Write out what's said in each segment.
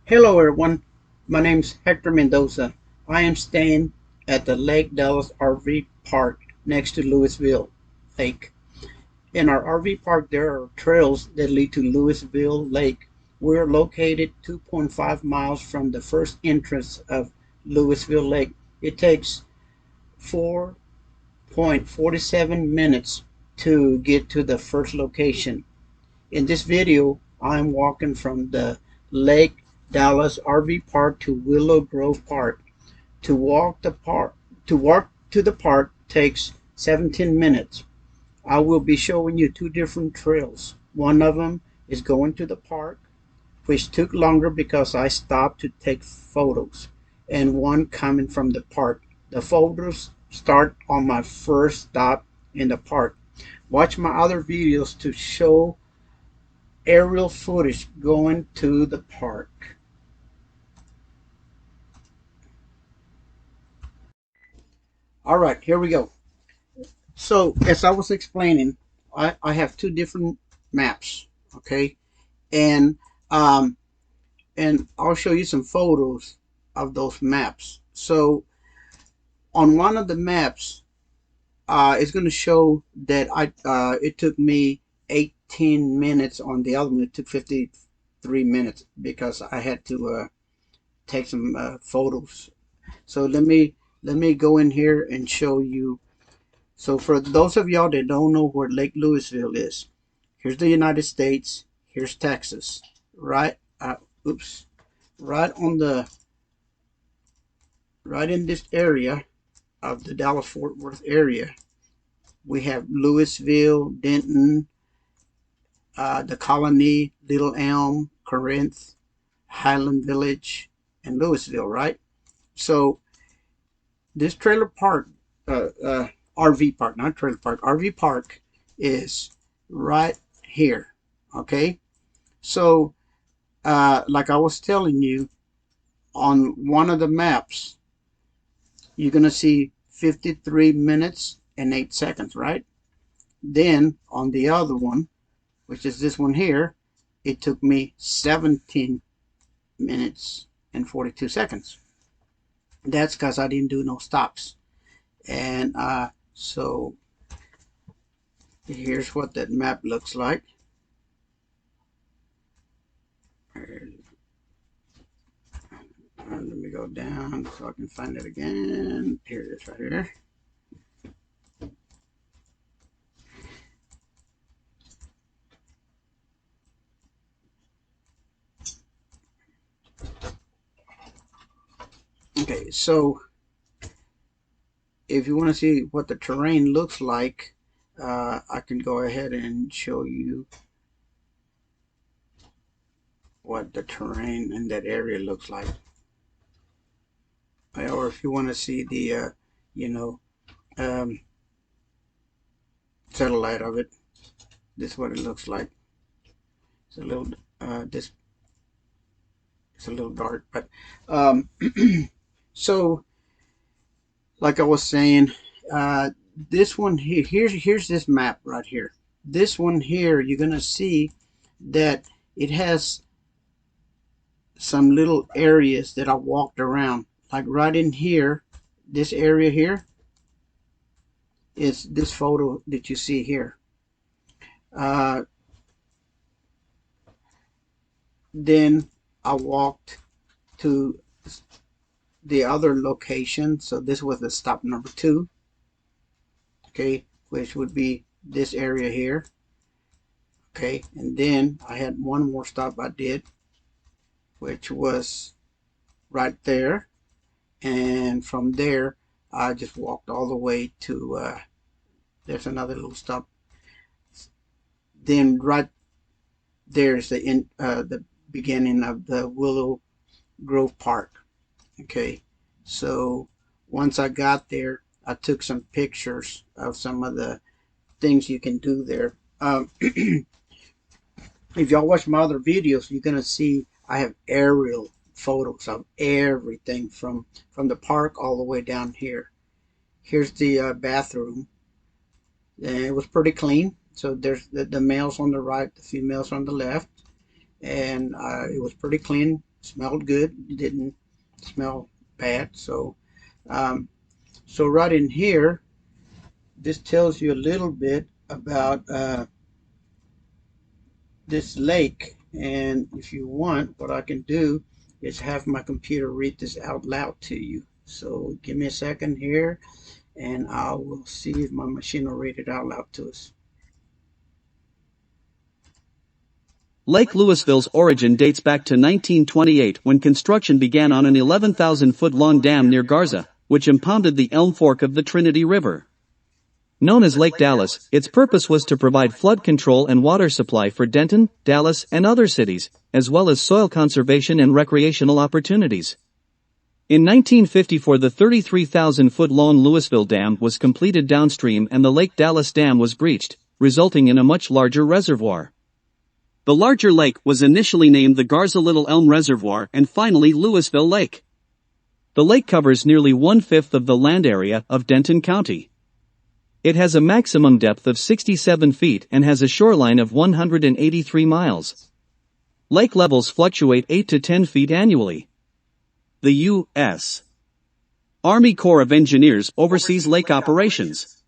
Hello everyone, my name is Hector Mendoza. I am staying at the Lake Dallas RV Park next to Lewisville Lake. In our RV park there are trails that lead to Lewisville Lake. We're located 2.5 miles from the first entrance of Lewisville Lake. It takes 4.47 minutes to get to the first location. In this video, I'm walking from the Lake Dallas RV Park to Willow Grove Park. To walk to the park takes 17 minutes. I will be showing you two different trails. One of them is going to the park, which took longer because I stopped to take photos, and one coming from the park. The photos start on my first stop in the park. Watch my other videos to show aerial footage going to the park. All right, here we go. So as I was explaining, I have two different maps, okay, and um, and I'll show you some photos of those maps. So on one of the maps, it's going to show that it took me 18 minutes. On the other one, it took 53 minutes because I had to take some photos. So let me go in here and show you. So for those of y'all that don't know where Lake Lewisville is, here's the United States, here's Texas, right? Oops, right on the right in this area of the Dallas Fort Worth area, we have Lewisville, Denton, the Colony, Little Elm, Corinth, Highland Village, and Lewisville, right? So this trailer park, RV park, not trailer park, RV park is right here. Okay, so like I was telling you, on one of the maps, you're gonna see 53 minutes and 8 seconds, right? Then on the other one, which is this one here, it took me 17 minutes and 42 seconds. That's because I didn't do no stops. And so here's what that map looks like. Let me go down so I can find it again. Here it is right here. Okay, so if you want to see what the terrain looks like, I can go ahead and show you what the terrain in that area looks like. Or if you want to see the, you know, um, satellite of it, this is what it looks like. It's a little, this, it's a little dark, but so like I was saying, this one here, here's this map right here. This one here, you're gonna see that it has some little areas that I walked around. Like right in here, this area here is this photo that you see here. Uh, then I walked to the other location. So this was the stop number 2, okay, which would be this area here. Okay, and then I had one more stop I did, which was right there. And from there, I just walked all the way to, there's another little stop. Then right there's the beginning of the Willow Grove Park. Okay, so once I got there, I took some pictures of some of the things you can do there. If y'all watch my other videos, you're gonna see I have aerial photos of everything from the park all the way down here. Here's the bathroom, and it was pretty clean. So there's the males on the right, the females on the left, and it was pretty clean. smelled good. It didn't smell bad. Um, so right in here, this tells you a little bit about this lake. And if you want, what I can do is have my computer read this out loud to you. So give me a second here, and I will see if my machine will read it out loud to us. Lake Lewisville's origin dates back to 1928 when construction began on an 11,000-foot-long dam near Garza, which impounded the Elm Fork of the Trinity River. Known as Lake Dallas, its purpose was to provide flood control and water supply for Denton, Dallas, and other cities, as well as soil conservation and recreational opportunities. In 1954, the 33,000-foot-long Lewisville Dam was completed downstream and the Lake Dallas Dam was breached, resulting in a much larger reservoir. The larger lake was initially named the Garza Little Elm Reservoir and finally Lewisville Lake. The lake covers nearly 1/5 of the land area of Denton County. It has a maximum depth of 67 feet and has a shoreline of 183 miles. Lake levels fluctuate 8 to 10 feet annually. The U.S. Army Corps of Engineers oversees lake operations.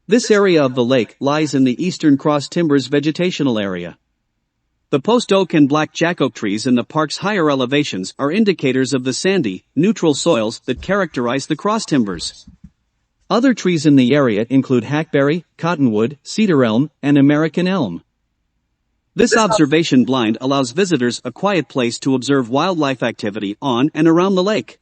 This area of the lake lies in the eastern cross timbers vegetational area. The post oak and black jack oak trees in the park's higher elevations are indicators of the sandy, neutral soils that characterize the cross timbers. Other trees in the area include hackberry, cottonwood, cedar elm, and American elm. This observation blind allows visitors a quiet place to observe wildlife activity on and around the lake.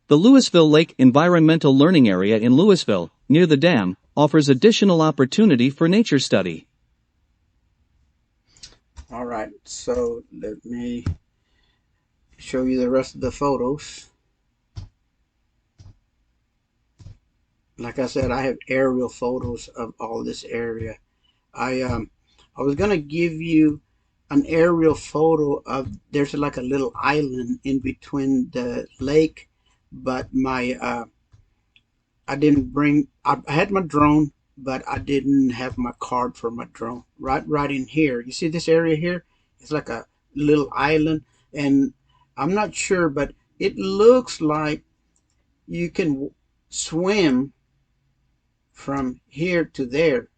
The Lewisville Lake Environmental Learning Area in Lewisville, near the dam, offers additional opportunity for nature study. All right, so let me show you the rest of the photos. Like I said, I have aerial photos of all this area. I was gonna give you an aerial photo of, there's like a little island in between the lake, but I didn't bring. I had my drone, but I didn't have my card for my drone. Right in here, you see this area here? It's like a little island, and I'm not sure, but it looks like you can swim from here to there.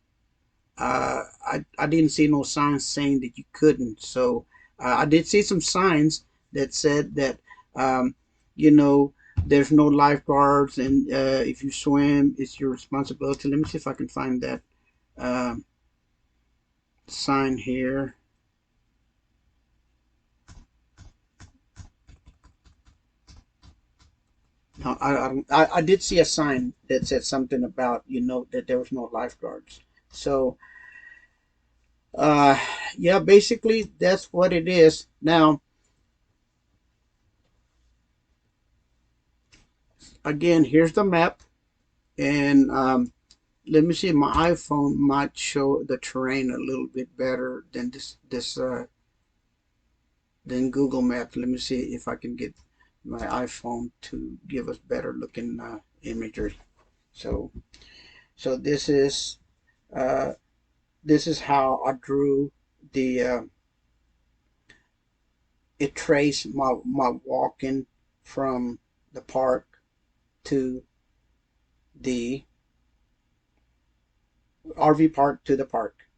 I didn't see no signs saying that you couldn't. So I did see some signs that said that you know, there's no lifeguards, and if you swim, it's your responsibility. Let me see if I can find that sign here. No, I did see a sign that said something about, you know, that there was no lifeguards. So yeah, basically that's what it is. Now, again, here's the map, and let me see. My iPhone might show the terrain a little bit better than than Google Maps. Let me see if I can get my iPhone to give us better looking imagery. So, so this is how I drew the. It traced my walking from the park to the RV park to the park.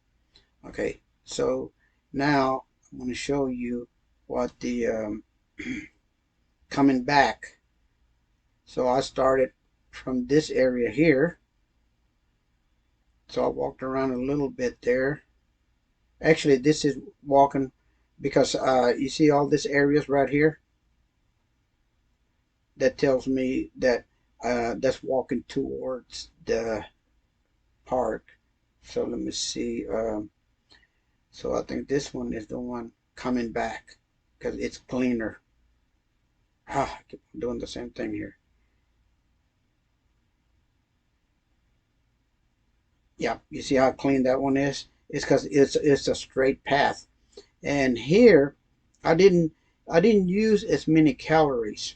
Okay, so now I'm going to show you what the coming back. So I started from this area here. So I walked around a little bit there. Actually, this is walking because you see all this areas right here. That tells me that that's walking towards the park. So let me see. So I think this one is the one coming back because it's cleaner. I keep doing the same thing here. Yeah, you see how clean that one is? It's because it's a straight path. And here, I didn't use as many calories.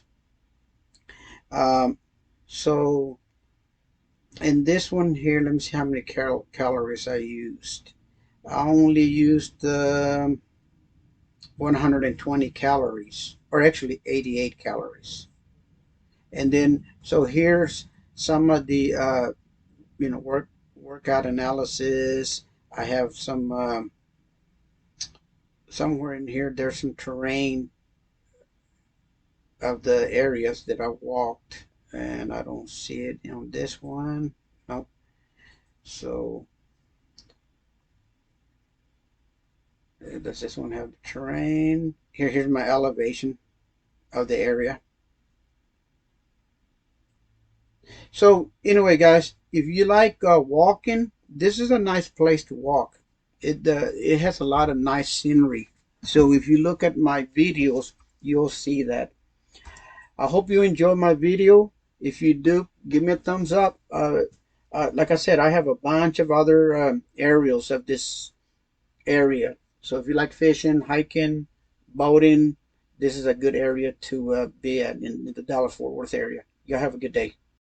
Um, so in this one here, let me see how many calories I used. I only used 120 calories, or actually 88 calories. And then, so here's some of the workout analysis. I have some somewhere in here. There's some terrain of the areas that I walked, and I don't see it on this one. Nope. So does this one have the terrain? Here's my elevation of the area. So anyway, guys, if you like walking, this is a nice place to walk. It has a lot of nice scenery. So if you look at my videos, you'll see that. I hope you enjoy my video. If you do, give me a thumbs up. Like I said, I have a bunch of other aerials of this area. So if you like fishing, hiking, boating, this is a good area to be at in the Dallas-Fort Worth area. Y'all have a good day.